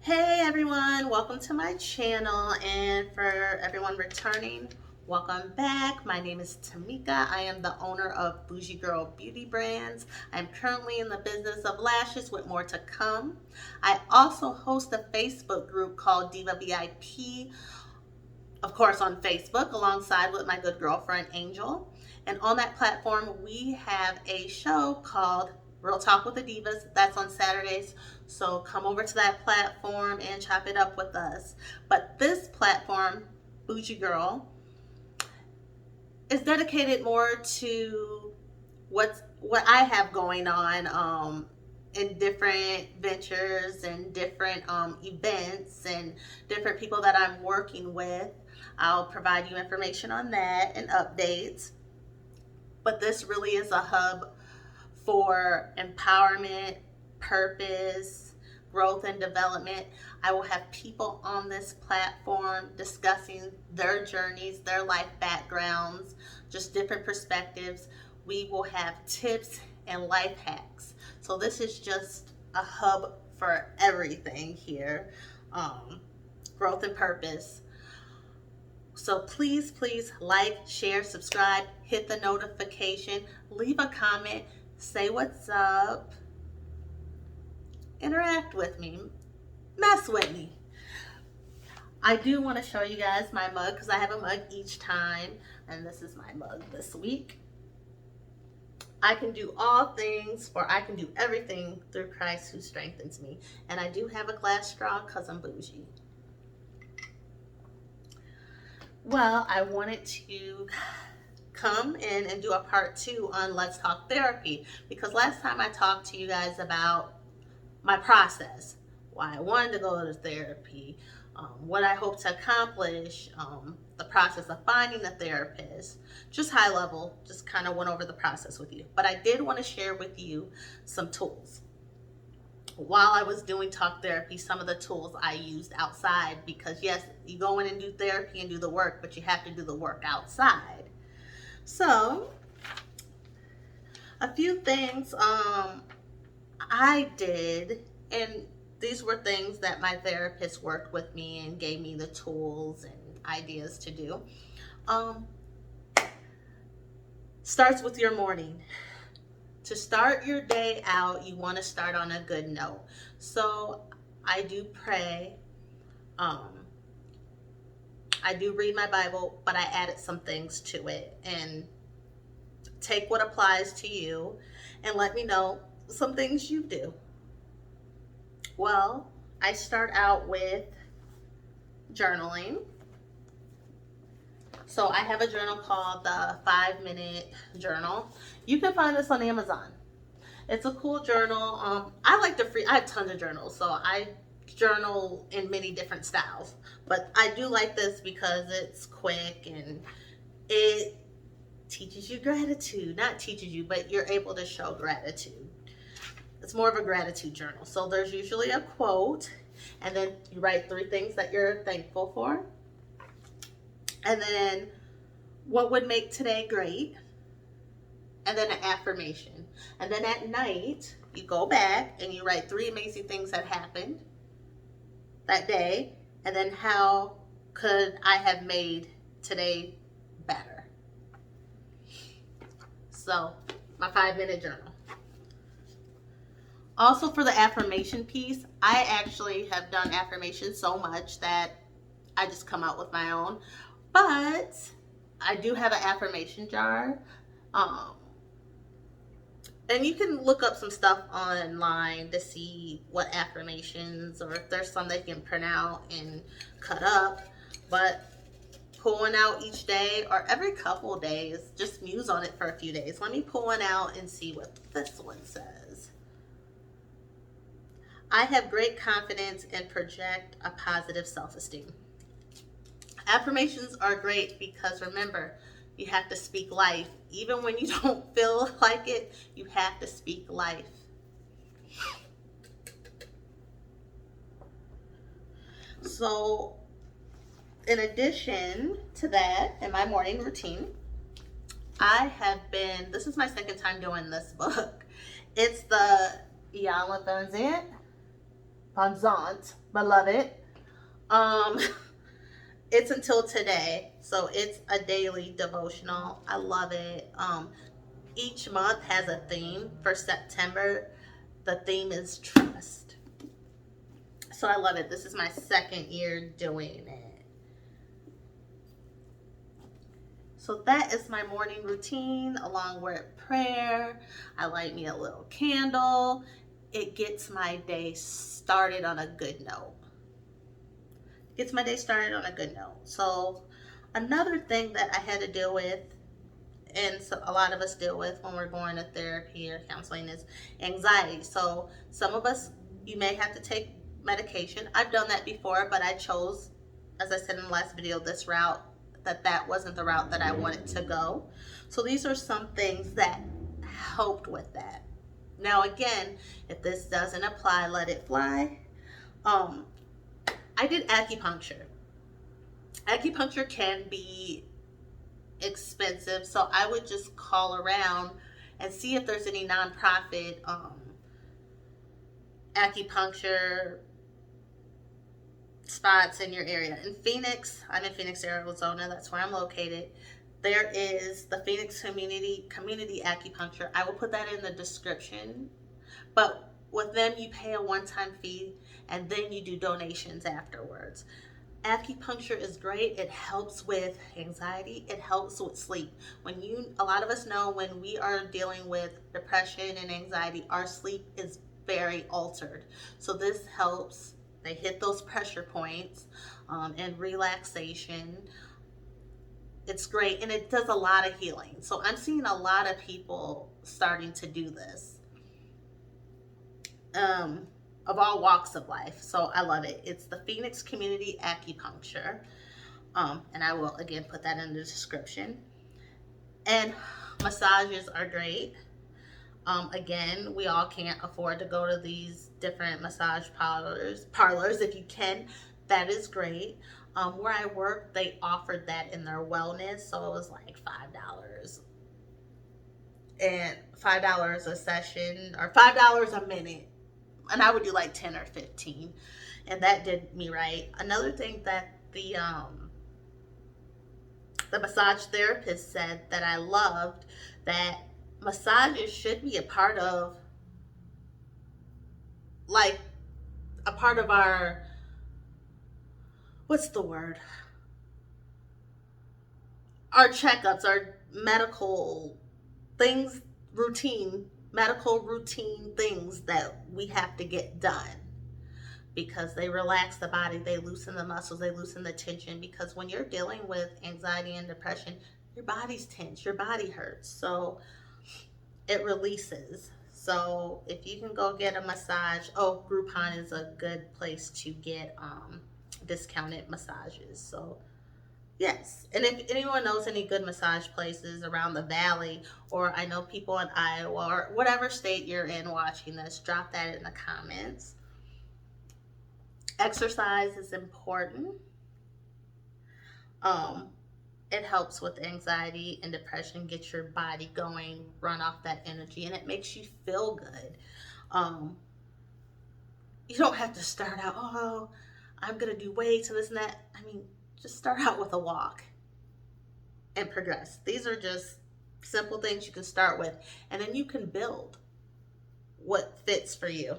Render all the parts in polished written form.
Hey everyone, welcome to my channel, and for everyone returning, welcome back. My name is Tamika. I am the owner of Bougie Girl Beauty Brands. I'm currently in the business of lashes with more to come. I also host a Facebook group called Diva VIP, of course on Facebook, alongside with my good girlfriend Angel. And on that platform, we have a show called Real Talk with the Divas. That's on Saturdays. So come over to that platform and chop it up with us. But this platform, Bougie Girl, is dedicated more to what I have going on in different ventures and different events and different people that I'm working with. I'll provide you information on that and updates. But this really is a hub for empowerment, purpose, growth, and development. I will have people on this platform discussing their journeys, their life backgrounds, just different perspectives. We will have tips and life hacks. So this is just a hub for everything here, growth and purpose. So please like, share, subscribe, hit the notification, leave a comment, say what's up, interact with me, mess with me. I do want to show you guys my mug because I have a mug each time, and this is my mug this week. I can do all things, or I can do everything through Christ who strengthens me. And I do have a glass straw because I'm bougie. Well, I wanted to come in and do a part 2 on Let's Talk Therapy, because last time I talked to you guys about my process, why I wanted to go to therapy, what I hope to accomplish, the process of finding a therapist, just high level, just kind of went over the process with you. But I did want to share with you some tools. While I was doing talk therapy, some of the tools I used outside, because yes, you go in and do therapy and do the work, but you have to do the work outside. So a few things I did, and these were things that my therapist worked with me and gave me the tools and ideas to do. Starts with your morning. To start your day out, you want to start on a good note. So I do pray. I do read my Bible, but I added some things to it. And take what applies to you and let me know some things you do. Well, I start out with journaling. So I have a journal called the 5-Minute Journal. You can find this on Amazon. It's a cool journal. I have tons of journals, so I journal in many different styles. But I do like this because it's quick and it teaches you gratitude. Not teaches you, but you're able to show gratitude. It's more of a gratitude journal. So there's usually a quote, and then you write 3 things that you're thankful for. And then what would make today great, and then an affirmation. And then at night, you go back and you write 3 amazing things that happened that day, and then how could I have made today better. So, my 5-minute journal. Also, for the affirmation piece, I actually have done affirmations so much that I just come out with my own. But I do have an affirmation jar. And you can look up some stuff online to see what affirmations, or if there's some that you can print out and cut up. But pulling out each day or every couple of days, just muse on it for a few days. Let me pull one out and see what this one says. I have great confidence and project a positive self-esteem. Affirmations are great because remember, you have to speak life. Even when you don't feel like it, you have to speak life. So, in addition to that, in my morning routine, this is my second time doing this book. It's the Iyanla Vanzant Bonzant, beloved. Um, it's until today, so it's a daily devotional. I love it. Each month has a theme. For September, the theme is trust. So I love it. This is my second year doing it. So that is my morning routine along with prayer. I light me a little candle. It gets my day started on a good note. Gets my day started on a good note. So another thing that I had to deal with, and so a lot of us deal with when we're going to therapy or counseling, is anxiety. So some of us, you may have to take medication. I've done that before, but I chose, as I said in the last video, this route, that wasn't the route that I wanted to go. So these are some things that helped with that. Now again, if this doesn't apply, let it fly. I did acupuncture. Acupuncture can be expensive, so I would just call around and see if there's any nonprofit acupuncture spots in your area. In Phoenix, I'm in Phoenix, Arizona. That's where I'm located. There is the Phoenix Community Acupuncture. I will put that in the description. But with them, you pay a one-time fee, and then you do donations afterwards. Acupuncture is great. It helps with anxiety. It helps with sleep. A lot of us know when we are dealing with depression and anxiety, our sleep is very altered. So this helps. They hit those pressure points and relaxation. It's great, and it does a lot of healing. So I'm seeing a lot of people starting to do this. Of all walks of life. So I love it. It's the Phoenix Community Acupuncture. And I will again put that in the description. And massages are great. Again, we all can't afford to go to these different massage parlors. If you can, that is great. Where I work, they offered that in their wellness, so it was like $5. And $5 a session, or $5 a minute. And I would do like 10 or 15, and that did me right. Another thing that the massage therapist said that I loved, that massages should be a part of our, what's the word, our checkups, our medical things, medical routine things that we have to get done, because they relax the body, they loosen the muscles, they loosen the tension. Because when you're dealing with anxiety and depression, your body's tense, your body hurts, so it releases. So if you can go get a massage, Groupon is a good place to get discounted massages. So yes, and if anyone knows any good massage places around the valley, or I know people in Iowa or whatever state you're in watching this, drop that in the comments. Exercise is important. It helps with anxiety and depression, get your body going, run off that energy, and it makes you feel good. You don't have to start out, I'm going to do weights and this and that. I mean, just start out with a walk and progress. These are just simple things you can start with, and then you can build what fits for you.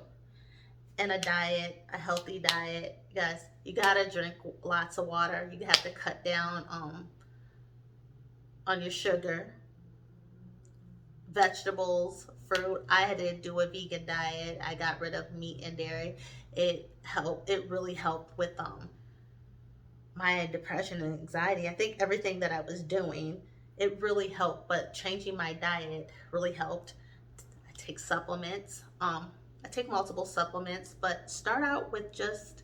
And a diet, a healthy diet, guys, you gotta drink lots of water. You have to cut down on your sugar, vegetables, fruit. I had to do a vegan diet. I got rid of meat and dairy. It really helped with my depression and anxiety. I think everything that I was doing, it really helped, but changing my diet really helped. I take supplements. I take multiple supplements, but start out with just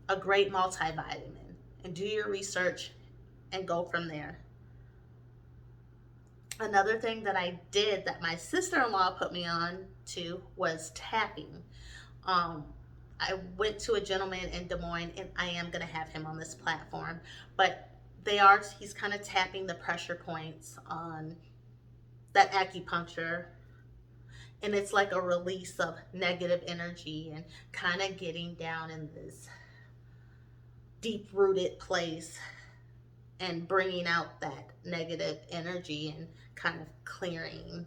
a great multivitamin and do your research and go from there. Another thing that I did that my sister-in-law put me on to was tapping. I went to a gentleman in Des Moines, and I am going to have him on this platform, but he's kind of tapping the pressure points on that acupuncture, And it's like a release of negative energy and kind of getting down in this deep rooted place and bringing out that negative energy and kind of clearing.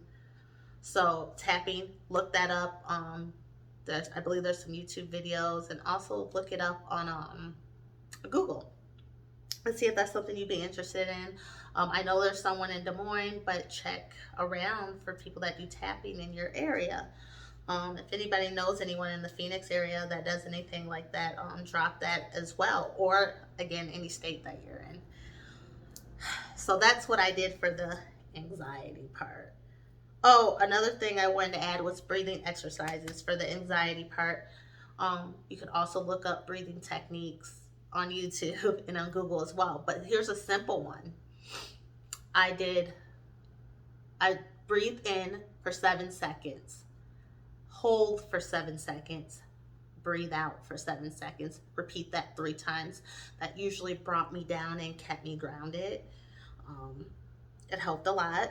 So tapping, look that up. I believe there's some YouTube videos, and also look it up on Google and see if that's something you'd be interested in. I know there's someone in Des Moines, but check around for people that do tapping in your area. If anybody knows anyone in the Phoenix area that does anything like that, drop that as well. Or again, any state that you're in. So that's what I did for the anxiety part. Oh, another thing I wanted to add was breathing exercises for the anxiety part. You could also look up breathing techniques on YouTube and on Google as well. But here's a simple one. I breathe in for 7 seconds, hold for 7 seconds, breathe out for 7 seconds. Repeat that 3 times. That usually brought me down and kept me grounded. It helped a lot.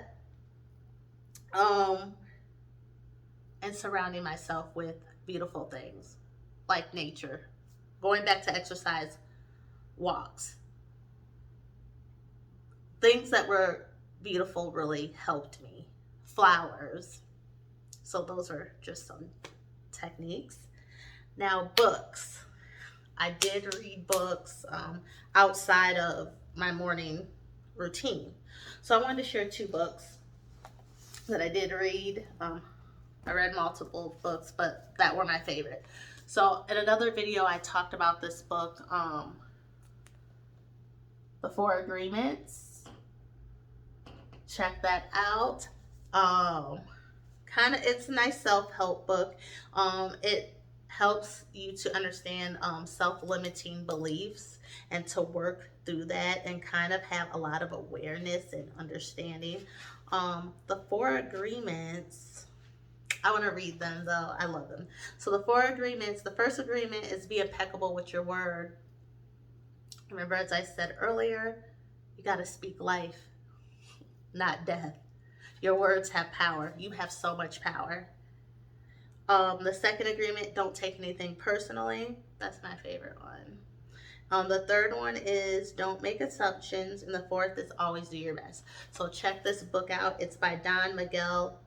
And surrounding myself with beautiful things like nature. Going back to exercise, walks. Things that were beautiful really helped me. Flowers. So those are just some techniques. Now, books. I did read books outside of my morning routine. So I wanted to share 2 books that I did read. I read multiple books, but that were my favorite. So in another video, I talked about this book, The 4 Agreements. Check that out. It's a nice self-help book. It helps you to understand self-limiting beliefs and to work through that and kind of have a lot of awareness and understanding. The 4 Agreements, I want to read them though. I love them. So the 4 agreements, the first agreement is be impeccable with your word. Remember, as I said earlier, you got to speak life, not death. Your words have power. You have so much power. The second agreement, don't take anything personally. That's my favorite one. The third one is don't make assumptions. And the fourth is always do your best. So check this book out. It's by Don Miguel.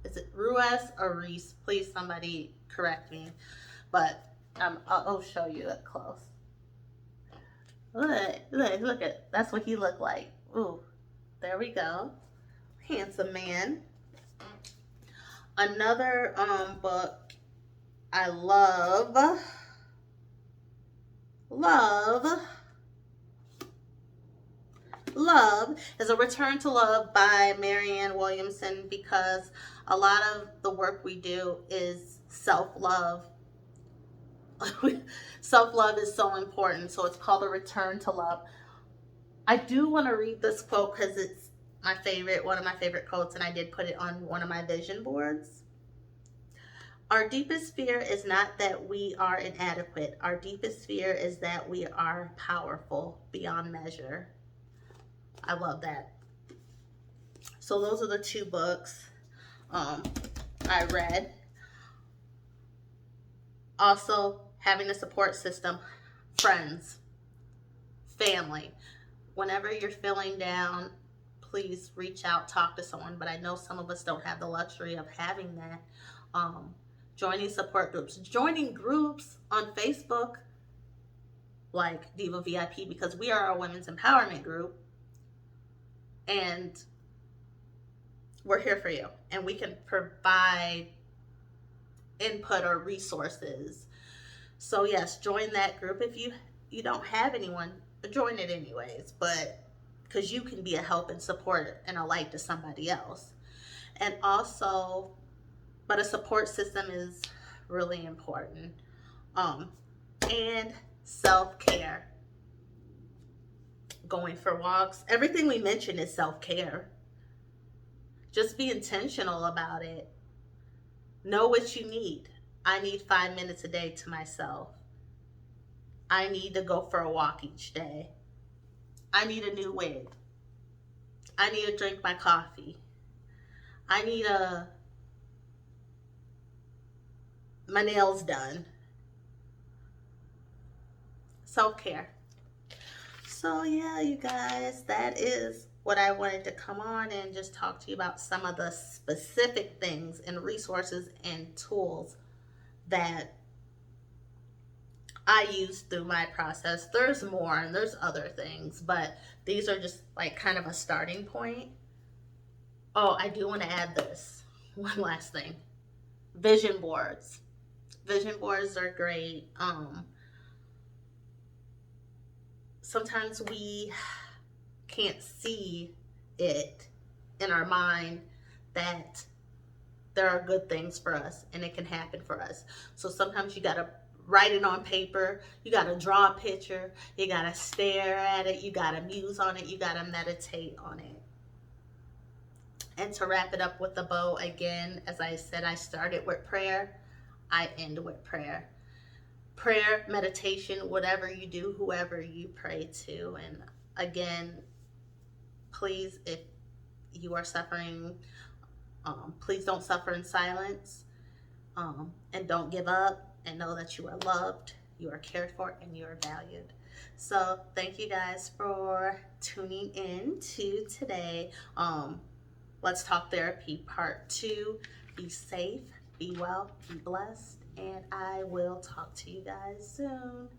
Is it Ruiz or Reese? Please, somebody correct me. But I'll show you up close. Look at, that's what he looked like. Ooh, there we go. Handsome man. Another book I love is A Return to Love by Marianne Williamson, because a lot of the work we do is self-love. Self-love is so important. So it's called A Return to Love. I do want to read this quote because it's my favorite, one of my favorite quotes, and I did put it on one of my vision boards. Our deepest fear is not that we are inadequate. Our deepest fear is that we are powerful beyond measure. I love that. So those are the 2 books I read. Also, having a support system, friends, family. Whenever you're feeling down, please reach out, talk to someone. But I know some of us don't have the luxury of having that. Joining support groups, joining groups on Facebook like Diva VIP, because we are a women's empowerment group and we're here for you, and we can provide input or resources. So yes, join that group. If you don't have anyone, join it anyways, but because you can be a help and support and a light to somebody else. And also, but a support system is really important. And self-care. Going for walks. Everything we mentioned is self-care. Just be intentional about it. Know what you need. I need 5 minutes a day to myself. I need to go for a walk each day. I need a new wig. I need to drink my coffee. I need a my nails done. Self-care. So yeah, you guys, that is what I wanted to come on and just talk to you about, some of the specific things and resources and tools that I use through my process. There's more and there's other things, but these are just like kind of a starting point. Oh, I do want to add this one last thing. Vision boards. Vision boards are great. Sometimes we can't see it in our mind that there are good things for us and it can happen for us. So sometimes you got to write it on paper, you got to draw a picture, you got to stare at it, you got to muse on it, you got to meditate on it. And to wrap it up with a bow, again, as I said, I started with prayer, I end with prayer. Prayer, meditation, whatever you do, whoever you pray to. And again, please, if you are suffering, please don't suffer in silence, and don't give up, and know that you are loved, you are cared for, and you are valued. So thank you guys for tuning in to today. Let's Talk Therapy Part 2. Be safe, be well, be blessed, and I will talk to you guys soon.